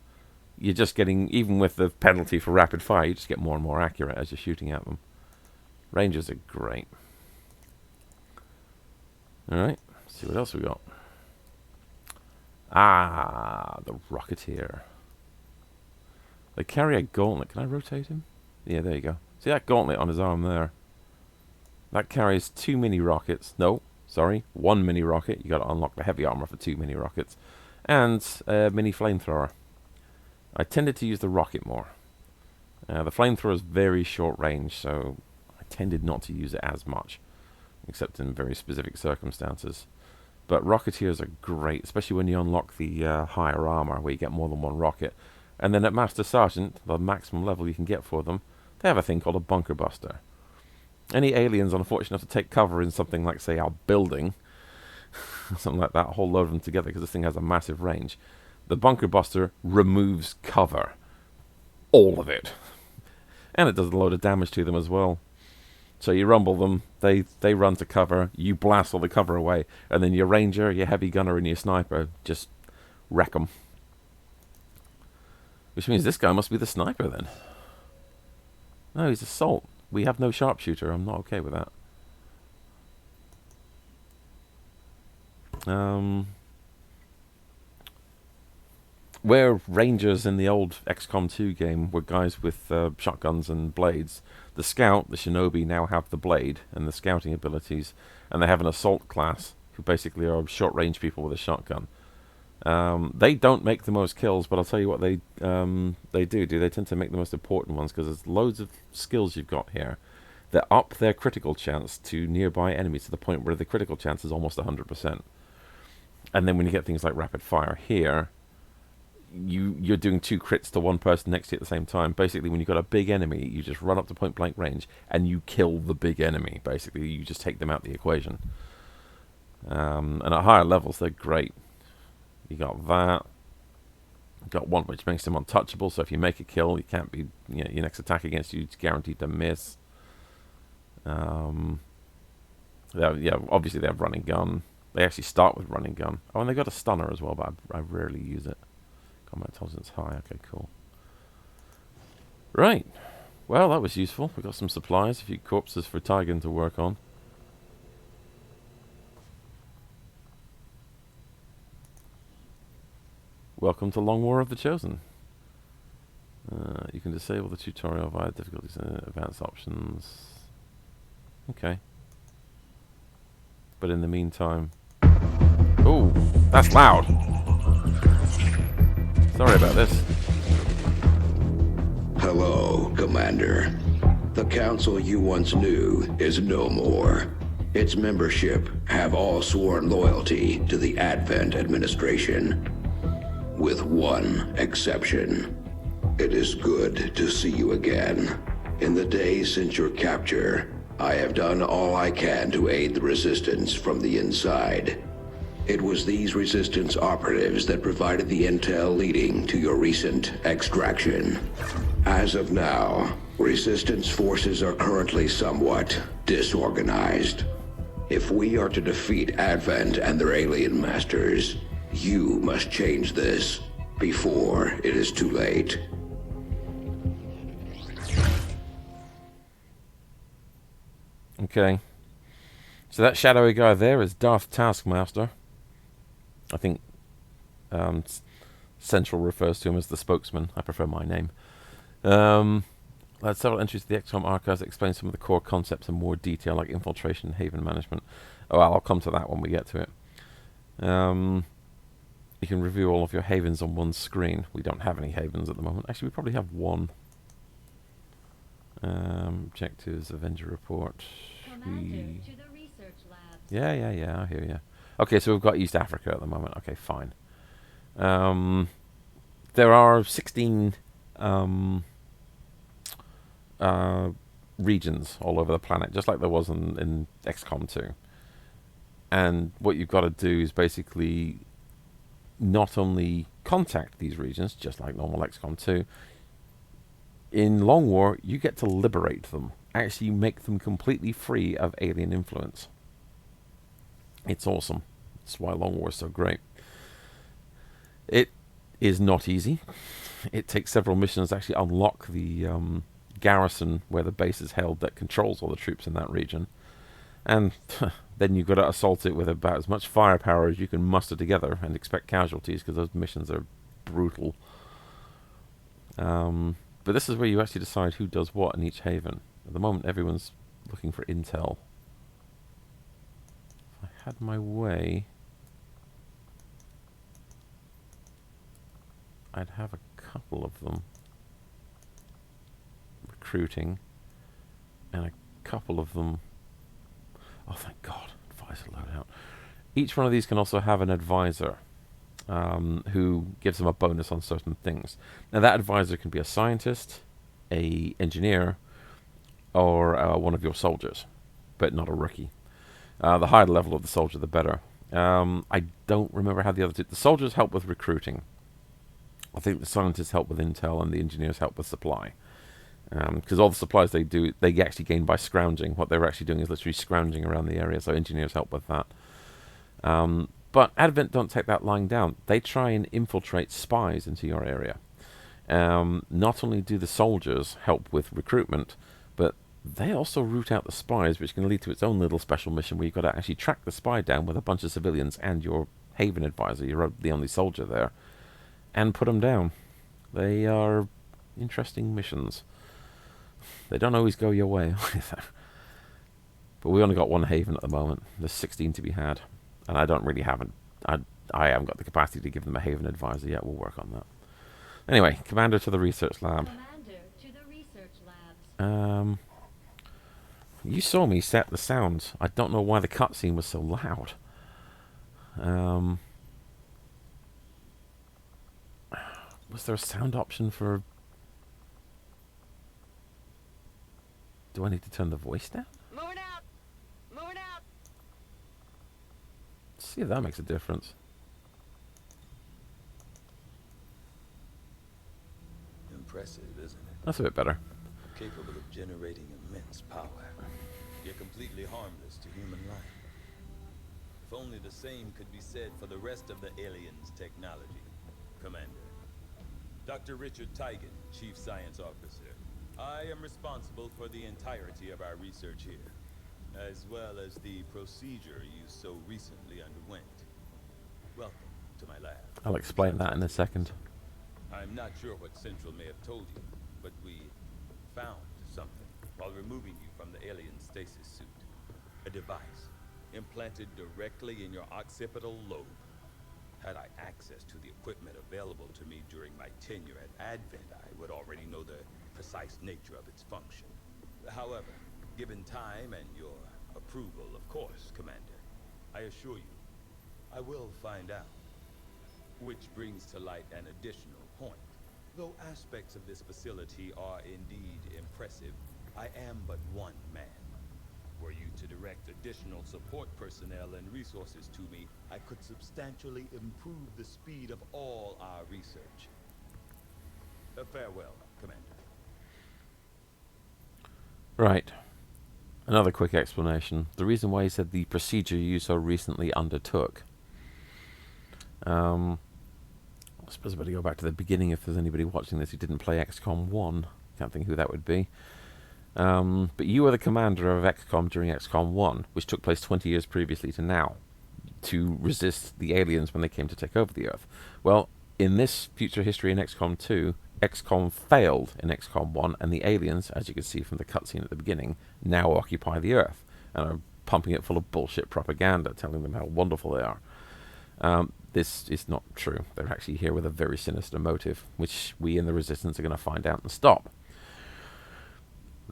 You're just getting, even with the penalty for rapid fire, you just get more and more accurate as you're shooting at them. Rangers are great. Alright, see what else we got. Ah, the Rocketeer. They carry a gauntlet. Can I rotate him? Yeah, there you go. See that gauntlet on his arm there? That carries 2 mini rockets. No, sorry, 1 mini rocket. You got to unlock the heavy armor for 2 mini rockets. And a mini flamethrower. I tended to use the rocket more. The flamethrower is very short range, so I tended not to use it as much, except in very specific circumstances. But Rocketeers are great, especially when you unlock the higher armor, where you get more than 1 rocket. And then at Master Sergeant, the maximum level you can get for them, they have a thing called a bunker buster. Any aliens unfortunate enough to take cover in something like, say, our building, something like that, a whole load of them together, because this thing has a massive range. The bunker buster removes cover. All of it. And it does a load of damage to them as well. So you rumble them, they run to cover, you blast all the cover away, and then your ranger, your heavy gunner, and your sniper just wreck them. Which means this guy must be the sniper then. No, he's assault. We have no sharpshooter. I'm not okay with that. Where rangers in the old XCOM 2 game were guys with shotguns and blades, the scout, the shinobi, now have the blade and the scouting abilities, and they have an assault class who basically are short-range people with a shotgun. They don't make the most kills, but I'll tell you what they do. They tend to make the most important ones, because there's loads of skills you've got here that up their critical chance to nearby enemies to the point where the critical chance is almost 100%. And then when you get things like rapid fire here, you're doing 2 crits to 1 person next to you at the same time. Basically, when you've got a big enemy, you just run up to point blank range and you kill the big enemy. Basically, you just take them out of the equation. And at higher levels, they're great. You got that. You got one which makes them untouchable, so if you make a kill, you can't be, you know, your next attack against you is guaranteed to miss. Obviously they have running gun. They actually start with running gun. Oh, and they got a stunner as well, but I rarely use it. Combat intelligence high. Okay, cool. Right. Well, that was useful. We got some supplies, a few corpses for Tygan to work on. Welcome to Long War of the Chosen. You can disable the tutorial via difficulties and advanced options. Okay. But in the meantime... Oh, that's loud! Sorry about this. Hello, Commander. The council you once knew is no more. Its membership have all sworn loyalty to the Advent administration. With one exception. It is good to see you again. In the days since your capture, I have done all I can to aid the resistance from the inside. It was these resistance operatives that provided the intel leading to your recent extraction. As of now, resistance forces are currently somewhat disorganized. If we are to defeat Advent and their alien masters, you must change this before it is too late. Okay. So that shadowy guy there is Darth Taskmaster. I think Central refers to him as the spokesman. I prefer my name. I had several entries to the XCOM archives that explain some of the core concepts in more detail, like infiltration and haven management. Oh, well, I'll come to that when we get to it. You can review all of your havens on one screen. We don't have any havens at the moment. Actually, we probably have one. Objectives, Avenger report. Commander, to the research labs. Yeah, I hear you. Okay, so we've got East Africa at the moment. Okay, fine. There are 16 regions all over the planet, just like there was in XCOM 2. And what you've got to do is basically not only contact these regions, just like normal XCOM 2, in Long War, you get to liberate them. Actually make them completely free of alien influence. It's awesome. That's why Long War is so great. It is not easy. It takes several missions to actually unlock the garrison where the base is held that controls all the troops in that region. And then you've got to assault it with about as much firepower as you can muster together and expect casualties, because those missions are brutal. But this is where you actually decide who does what in each haven. At the moment, everyone's looking for intel. If I had my way, I'd have a couple of them recruiting, and a couple of them... Oh, thank God. Advisor loadout. Each one of these can also have an advisor who gives them a bonus on certain things. Now, that advisor can be a scientist, a engineer, or one of your soldiers, but not a rookie. The higher the level of the soldier, the better. I don't remember how the other two... The soldiers help with recruiting. I think the scientists help with intel, and the engineers help with supply. Because all the supplies they do, they actually gain by scrounging. What they're actually doing is literally scrounging around the area, so engineers help with that. But Advent don't take that lying down. They try and infiltrate spies into your area. Not only do the soldiers help with recruitment, but they also root out the spies, which can lead to its own little special mission where you've got to actually track the spy down with a bunch of civilians and your haven advisor, you're the only soldier there, and put them down. They are interesting missions. They don't always go your way either. But we only got one haven at the moment. There's 16 to be had. And I don't really have I haven't got the capacity to give them a haven advisor yet. We'll work on that. Anyway, Commander to the research lab. Commander to the research labs. You saw me set the sounds. I don't know why the cutscene was so loud. Was there a sound option for... Do I need to turn the voice down? Moving out! Moving out! Let's see if that makes a difference. Impressive, isn't it? That's a bit better. Capable of generating immense power, yet completely harmless to human life. If only the same could be said for the rest of the aliens' technology. Commander. Dr. Richard Tigan, Chief Science Officer. I am responsible for the entirety of our research here, as well as the procedure you so recently underwent. Welcome to my lab. I'll explain that in a second. I'm not sure what Central may have told you, but we found something while removing you from the alien stasis suit. A device implanted directly in your occipital lobe. Had I access to the equipment available to me during my tenure at Advent, I would already know the precise nature of its function. However, given time and your approval, of course, Commander, I assure you, I will find out. Which brings to light an additional point. Though aspects of this facility are indeed impressive, I am but one man. Were you to direct additional support personnel and resources to me, I could substantially improve the speed of all our research. Farewell, Commander. Right. Another quick explanation. The reason why he said the procedure you so recently undertook. I suppose I better go back to the beginning if there's anybody watching this who didn't play XCOM 1. Can't think who that would be. But you were the commander of XCOM during XCOM 1, which took place 20 years previously to now, to resist the aliens when they came to take over the Earth. Well, in this future history in XCOM 2, XCOM failed in XCOM 1, and the aliens, as you can see from the cutscene at the beginning, now occupy the Earth, and are pumping it full of bullshit propaganda, telling them how wonderful they are. This is not true. They're actually here with a very sinister motive, which we in the Resistance are going to find out and stop.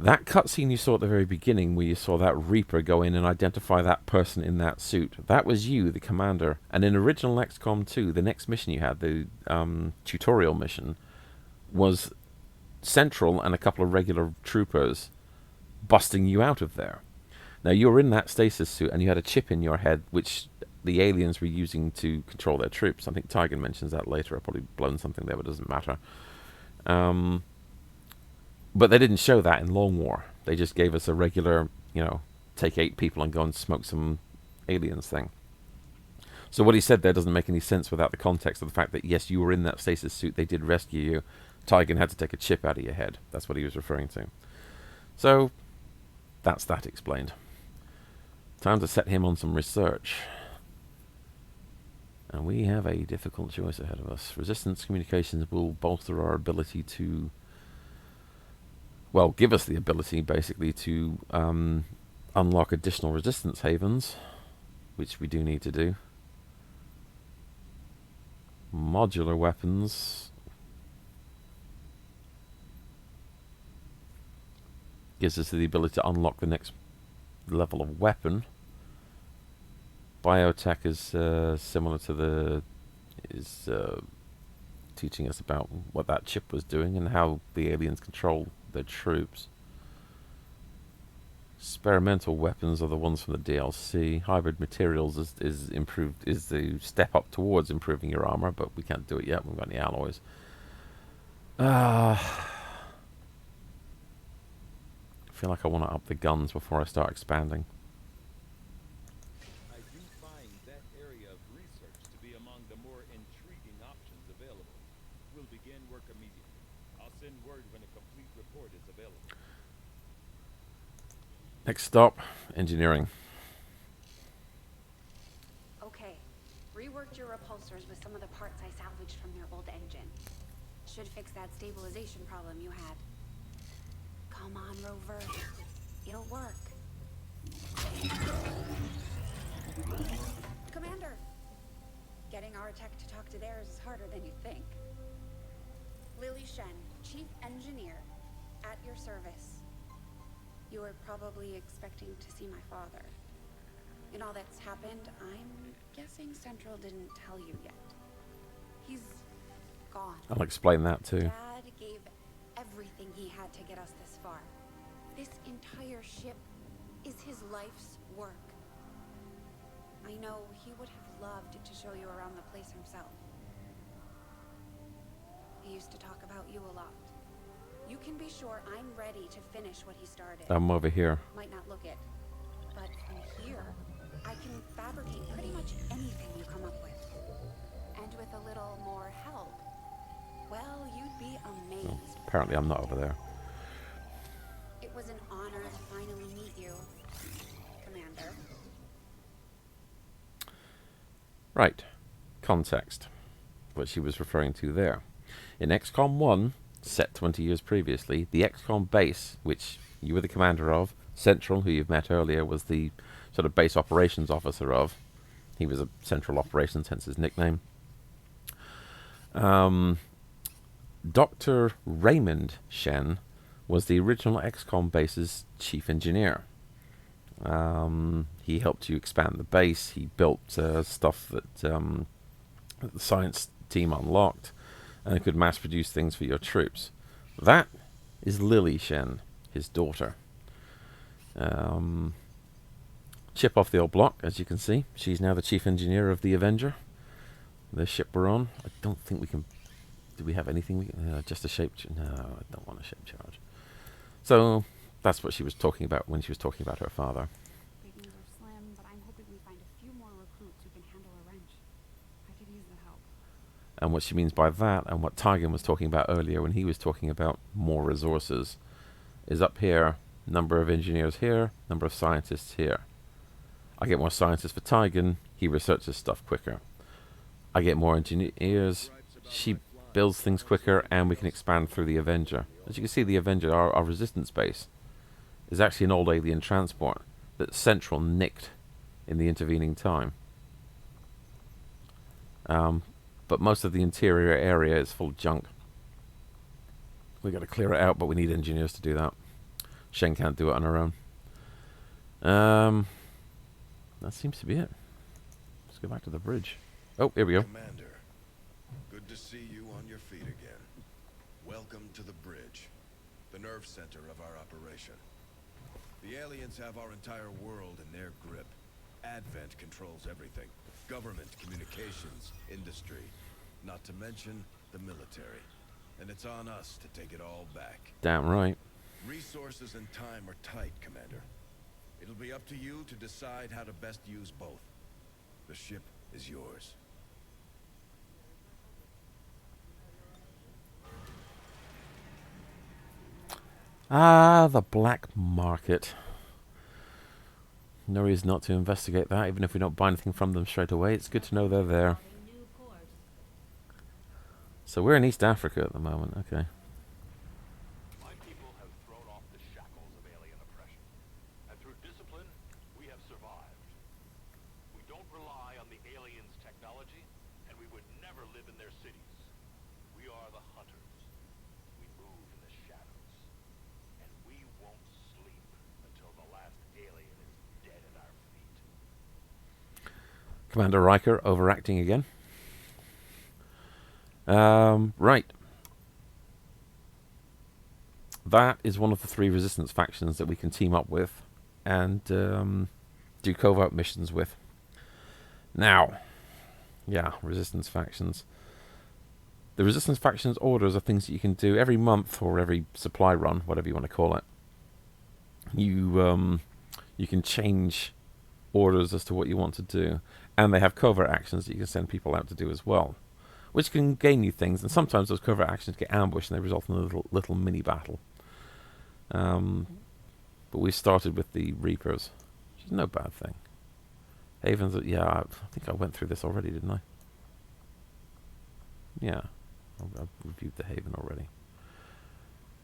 That cutscene you saw at the very beginning, where you saw that Reaper go in and identify that person in that suit, that was you, the commander. And in original XCOM 2, the next mission you had, the tutorial mission, was Central and a couple of regular troopers busting you out of there. Now, you were in that stasis suit, and you had a chip in your head, which the aliens were using to control their troops. I think Tygan mentions that later. I've probably blown something there, but it doesn't matter. But they didn't show that in Long War. They just gave us a regular, take 8 people and go and smoke some aliens thing. So what he said there doesn't make any sense without the context of the fact that, yes, you were in that stasis suit, they did rescue you. Tygan had to take a chip out of your head. That's what he was referring to. So, that's that explained. Time to set him on some research. And we have a difficult choice ahead of us. Resistance communications will bolster our ability to... well, give us the ability, basically, to unlock additional resistance havens, which we do need to do. Modular weapons gives us the ability to unlock the next level of weapon. Biotech is similar to the... is teaching us about what that chip was doing and how the aliens control their troops. Experimental weapons are the ones from the DLC. Hybrid materials is improved, is the step up towards improving your armor, but we can't do it yet. We haven't got any alloys. I feel like I want to up the guns before I start expanding. I do find that area of research to be among the more intriguing options available. We'll begin work immediately. I'll send word when a complete report is available. Next stop, engineering. Okay. Reworked your repulsors with some of the parts I salvaged from their old engine. Should fix that stabilization problem you had. Come on, Rover. It'll work. Commander! Getting our tech to talk to theirs is harder than you'd think. Lily Shen, Chief Engineer, at your service. You were probably expecting to see my father. In all that's happened, I'm guessing Central didn't tell you yet. He's gone. I'll explain that too. Dad gave everything he had to get us this far. This entire ship is his life's work. I know he would have loved to show you around the place himself. He used to talk about you a lot. You can be sure I'm ready to finish what he started. I'm over here. Might not look it, but from here, I can fabricate pretty much anything you come up with. And with a little more help, well, you'd be amazed. Oh, apparently I'm not over there. It was an honor to finally meet you, Commander. Right. Context. What she was referring to there. In XCOM 1, set 20 years previously, the XCOM base, which you were the commander of, Central, who you've met earlier, was the sort of base operations officer of. He was a Central Operations, hence his nickname. Dr. Raymond Shen was the original XCOM base's chief engineer. He helped you expand the base. He built stuff that the science team unlocked, and could mass produce things for your troops. That is Lily Shen, his daughter. Chip off the old block, as you can see. She's now the chief engineer of the Avenger, the ship we're on. I don't think we can... Do we have anything? Just a shape... No, I don't want a shape charge. So, that's what she was talking about when she was talking about her father. Pickings are slim, but I'm hoping we find a few more recruits who can handle a wrench. I could use the help. And what she means by that, and what Tygan was talking about earlier when he was talking about more resources, is up here, number of engineers here, number of scientists here. I get more scientists for Tygan, he researches stuff quicker. I get more engineers, she builds things quicker, and we can expand through the Avenger. As you can see, the Avenger, our resistance base, is actually an old alien transport that Central nicked in the intervening time. But most of the interior area is full of junk. We've got to clear it out, but we need engineers to do that. Shen can't do it on her own. That seems to be it. Let's go back to the bridge. Oh, here we go. Commander, good to see you on your feet again. Welcome to the bridge, the nerve center of our operation. The aliens have our entire world in their grip. Advent controls everything. Government, communications, industry. Not to mention the military. And it's on us to take it all back. Damn right. Resources and time are tight, Commander. It'll be up to you to decide how to best use both. The ship is yours. Ah, the black market. No reason not to investigate that, even if we don't buy anything from them straight away. It's good to know they're there. So we're in East Africa at the moment, okay. My people have thrown off the shackles of alien oppression. And through discipline, we have survived. We don't rely on the aliens' technology, and we would never live in their cities. We are the hunters. We move in the shadows. And we won't sleep until the last alien is dead at our feet. Commander Riker overacting again. Right. That is one of the 3 resistance factions that we can team up with and do covert missions with. Now, yeah, resistance factions. The resistance factions orders are things that you can do every month or every supply run, whatever you want to call it. You can change orders as to what you want to do, and they have covert actions that you can send people out to do as well, which can gain you things, and sometimes those covert actions get ambushed and they result in a little mini battle. But we started with the Reapers, which is no bad thing. Havens, yeah, I think I went through this already, didn't I? Yeah, I've reviewed the Haven already.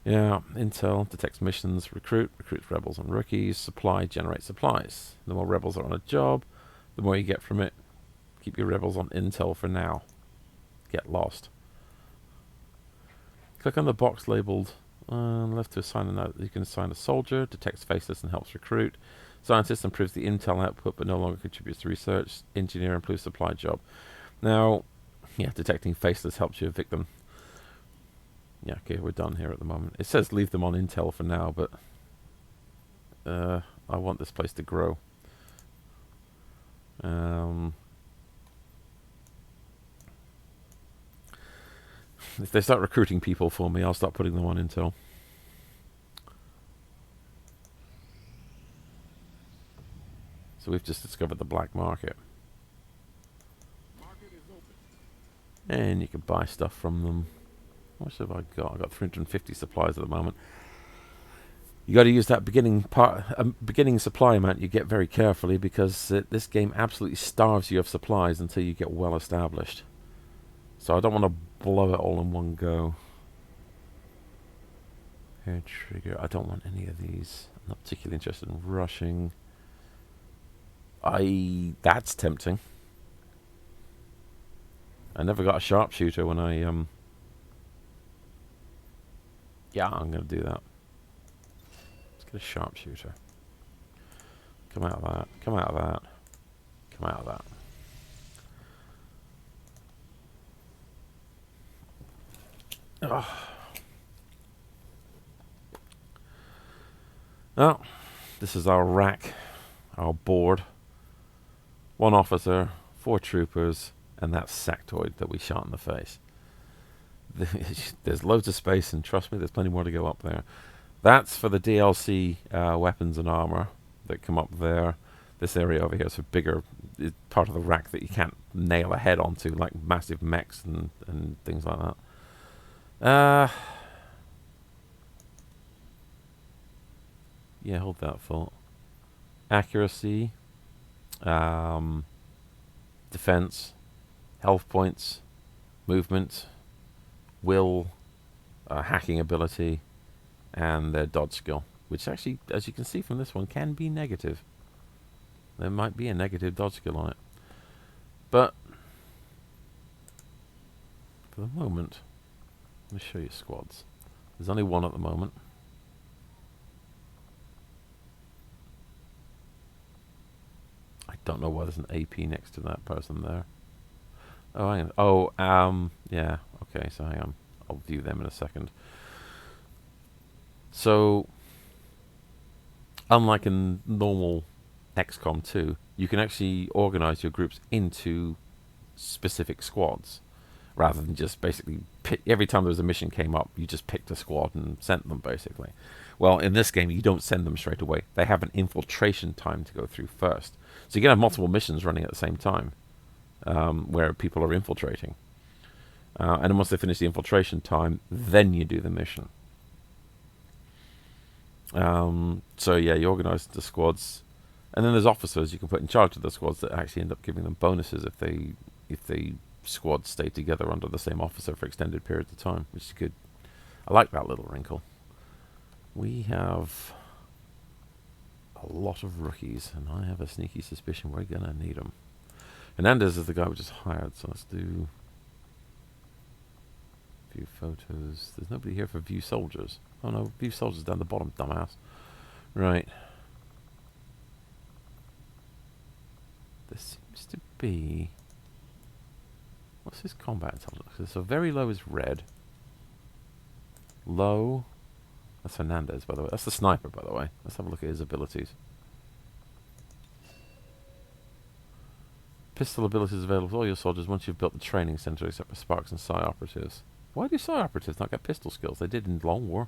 Yeah, intel, detects missions, recruits rebels and rookies, supply, generates supplies. The more rebels are on a job, the more you get from it. Keep your rebels on intel for now. Get lost. Click on the box labeled left to assign a note. You can assign a soldier, detects faceless and helps recruit. Scientist improves the intel output but no longer contributes to research. Engineer improves supply job. Now, yeah, detecting faceless helps you evict them. Yeah, okay, we're done here at the moment. It says leave them on intel for now, but I want this place to grow. If they start recruiting people for me, I'll start putting them on intel. So we've just discovered the black market. Market is open. And you can buy stuff from them. How much have I got? I've got 350 supplies at the moment. You got to use that beginning supply amount you get very carefully, because this game absolutely starves you of supplies until you get well established. So I don't want to blow it all in one go. Hair trigger. I don't want any of these. I'm not particularly interested in rushing. That's tempting. I never got a sharpshooter when I yeah, I'm gonna do that. Let's get a sharpshooter. Come out of that. Come out of that. Come out of that. Oh. Well, this is our rack, our board. 1 officer, 4 troopers, and that sectoid that we shot in the face. There's loads of space, and trust me, there's plenty more to go up there. That's for the DLC weapons and armor that come up there. This area over here is for bigger, is part of the rack that you can't nail a head onto, like massive mechs and things like that. Yeah, hold that full. Accuracy, defense, health points, movement, will, hacking ability, and their dodge skill, which actually, as you can see from this one, can be negative. There might be a negative dodge skill on it. But for the moment, let me show you squads. There's only 1 at the moment. Don't know why there's an AP next to that person there. Oh, hang on. Oh, yeah. Okay, so hang on. I'll view them in a second. So, unlike in normal XCOM 2, you can actually organize your groups into specific squads, rather than just basically pick, every time there was a mission came up, you just picked a squad and sent them, basically. Well, in this game, you don't send them straight away. They have an infiltration time to go through first. So you can have multiple missions running at the same time, where people are infiltrating. And then once they finish the infiltration time, then you do the mission. So yeah, you organize the squads, and then there's officers you can put in charge of the squads that actually end up giving them bonuses if they squads stay together under the same officer for extended periods of time, which is good. I like that little wrinkle. We have a lot of rookies, and I have a sneaky suspicion we're gonna need them. Hernandez is the guy we just hired, so let's do view photos. There's nobody here for view soldiers. Oh no, view soldiers down the bottom, dumbass. Right. There seems to be... What's his combat intelligence? So very low is red. Low... That's Hernandez, by the way. That's the sniper, by the way. Let's have a look at his abilities. Pistol abilities available to all your soldiers once you've built the training center, except for Sparks and Psi operatives. Why do Psi operatives not get pistol skills? They did in Long War.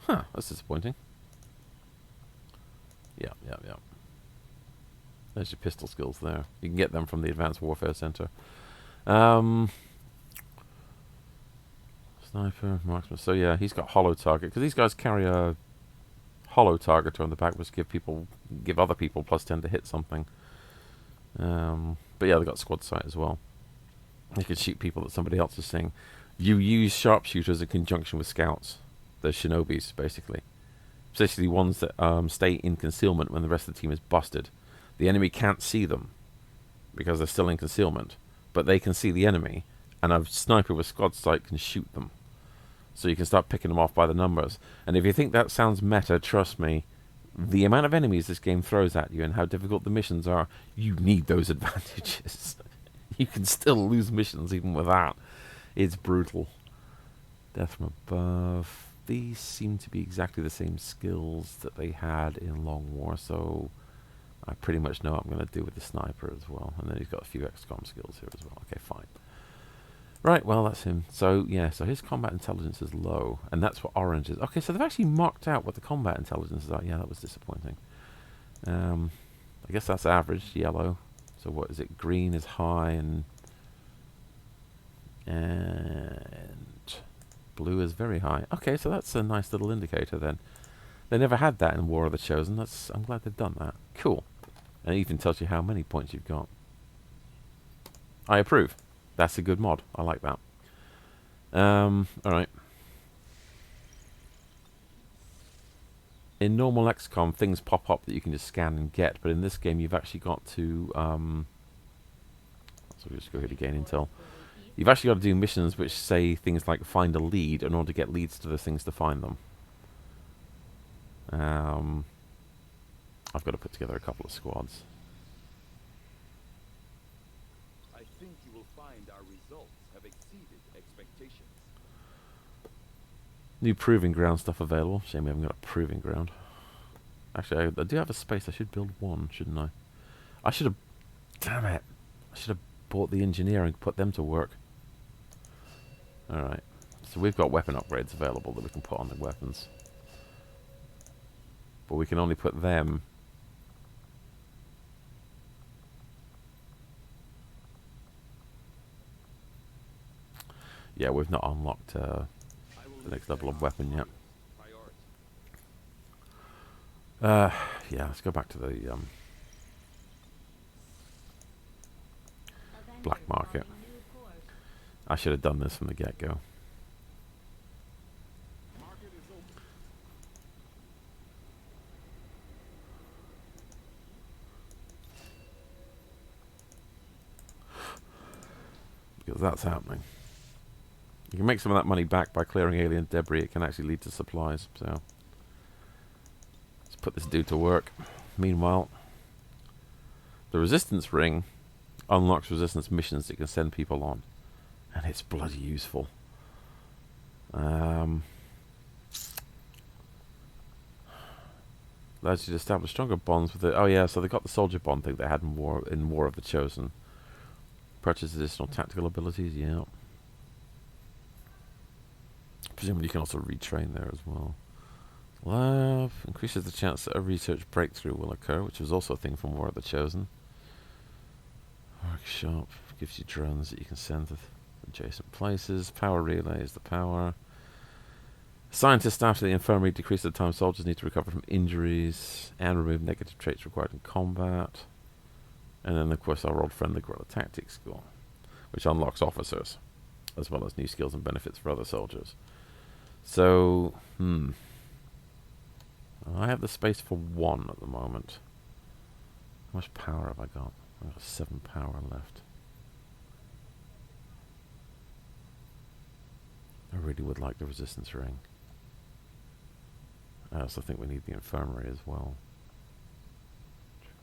Huh, that's disappointing. Yeah. There's your pistol skills there. You can get them from the Advanced Warfare Center. Sniper, marksman. So yeah, he's got hollow target, because these guys carry a hollow targeter on the back, which give other people +10 to hit something. But yeah, they got squad sight as well. You can shoot people that somebody else is seeing. You use sharpshooters in conjunction with scouts. They're shinobis, basically. Especially ones that stay in concealment when the rest of the team is busted. The enemy can't see them because they're still in concealment, but they can see the enemy, and a sniper with squad sight can shoot them. So you can start picking them off by the numbers. And if you think that sounds meta, trust me, the amount of enemies this game throws at you and how difficult the missions are, you need those advantages. You can still lose missions even with that. It's brutal. Death from above. These seem to be exactly the same skills that they had in Long War, so I pretty much know what I'm going to do with the sniper as well. And then he's got a few XCOM skills here as well. Okay, fine. Right, well, that's him. So, yeah, so his combat intelligence is low, and that's what orange is. Okay, so they've actually marked out what the combat intelligence is at. Yeah, that was disappointing. I guess that's average, yellow. So what is it? Green is high, and blue is very high. Okay, so that's a nice little indicator then. They never had that in War of the Chosen. I'm glad they've done that. Cool. And it even tells you how many points you've got. I approve. That's a good mod. I like that. Alright. In normal XCOM, things pop up that you can just scan and get, but in this game you've actually got to... so we'll just go here to gain intel. You've actually got to do missions which say things like find a lead in order to get leads to the things to find them. I've got to put together a couple of squads. I think you will find our results have exceeded expectations. New proving ground stuff available. Shame we haven't got a proving ground. Actually, I do have a space. I should build one, shouldn't I? I should have... Damn it. I should have bought the engineer and put them to work. Alright. So we've got weapon upgrades available that we can put on the weapons. But we can only put them... Yeah, we've not unlocked the next level of weapon yet. Yeah, let's go back to the black market. I should have done this from the get-go. Because that's happening. You can make some of that money back by clearing alien debris. It can actually lead to supplies, so... Let's put this dude to work. Meanwhile... the resistance ring unlocks resistance missions that can send people on, and it's bloody useful. Allows you to establish stronger bonds with it. Oh yeah, so they got the soldier bond thing they had in War of the Chosen. Purchase additional tactical abilities. Yeah. Presumably you can also retrain there as well. Love increases the chance that a research breakthrough will occur, which was also a thing from War of the Chosen. Workshop gives you drones that you can send to adjacent places. Power relays, the power. Scientists staff to the infirmary decrease the time soldiers need to recover from injuries and remove negative traits required in combat. And then, of course, our old friend, the Guerrilla Tactics School, which unlocks officers, as well as new skills and benefits for other soldiers. So, I have the space for one at the moment. How much power have I got? I've got 7 power left. I really would like the resistance ring. I also think we need the infirmary as well.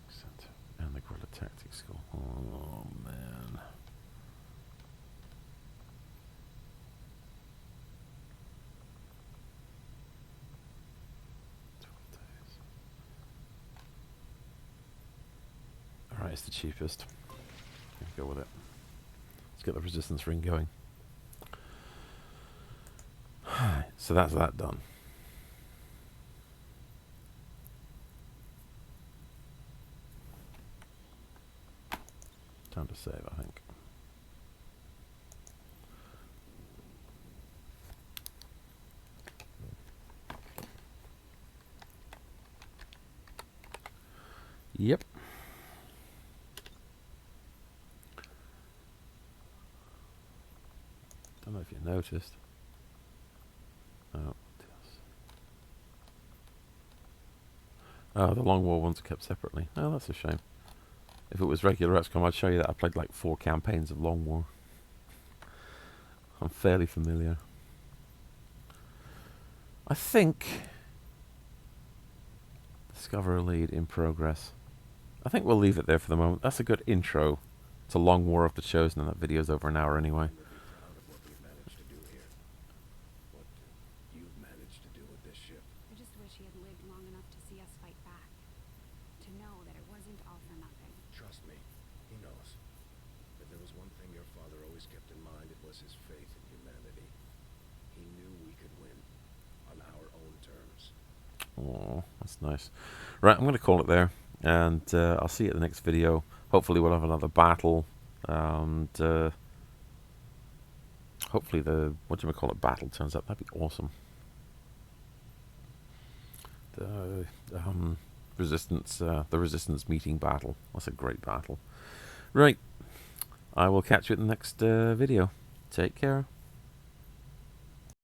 Center and the Guerrilla Tactics School. Oh man. Alright, it's the cheapest. Go with it. Let's get the resistance ring going. So that's that done. Time to save, I think. Yep. Don't know if you noticed. Oh, the Long War ones are kept separately. Oh, that's a shame. If it was regular XCOM, I'd show you that. I played like 4 campaigns of Long War. I'm fairly familiar. I think... Discover a lead in progress. I think we'll leave it there for the moment. That's a good intro to Long War of the Chosen, and that video's over an hour anyway. I just wish he had lived long enough to see us fight back. To know that it wasn't all for nothing. Trust me, he knows. If there was one thing your father always kept in mind, it was his faith in humanity. He knew we could win on our own terms. Oh, that's nice. Right, I'm going to call it there, and I'll see you at the next video. Hopefully we'll have another battle, and hopefully the, battle turns out. That'd be awesome. The resistance meeting battle. That's a great battle. Right, I will catch you at the next video. Take care.